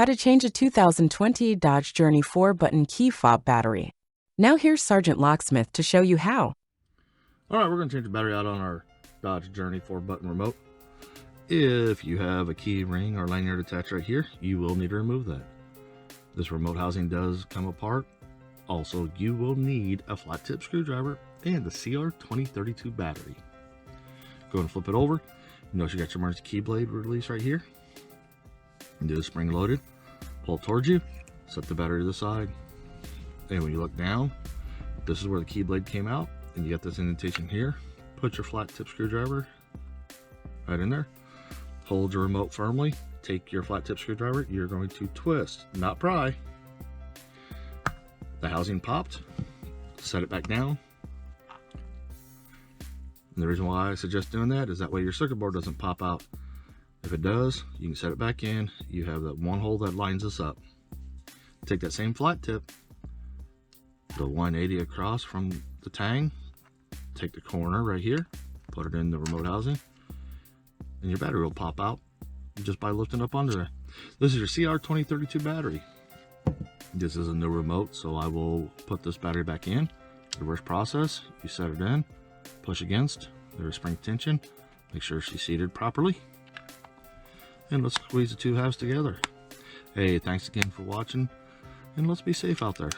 How to change a 2020 Dodge Journey 4-button key fob battery. Now here's Sergeant Locksmith to show you how. Alright, we're going to change the battery out on our Dodge Journey 4-button remote. If you have a key ring or lanyard attached right here, you will need to remove that. This remote housing does come apart. Also, you will need a flat tip screwdriver and the CR2032 battery. Go and flip it over. You notice you got your emergency key blade release right here. And it is spring loaded. Pull it towards you, set the battery to the side. And when you look down, this is where the key blade came out. And you got this indentation here. Put your flat tip screwdriver right in there. Hold your remote firmly. Take your flat tip screwdriver. You're going to twist, not pry. The housing popped. Set it back down. And the reason why I suggest doing that is that way your circuit board doesn't pop out. If it does, you can set it back in. You have that one hole that lines this up. Take that same flat tip, the 180 across from the tang, take the corner right here, put it in the remote housing, and your battery will pop out just by lifting up under there. This is your CR2032 battery. This is a new remote, so I will put this battery back in. Reverse process, you set it in, push against, there's spring tension, make sure she's seated properly, and let's squeeze the two halves together. Hey, thanks again for watching, and let's be safe out there.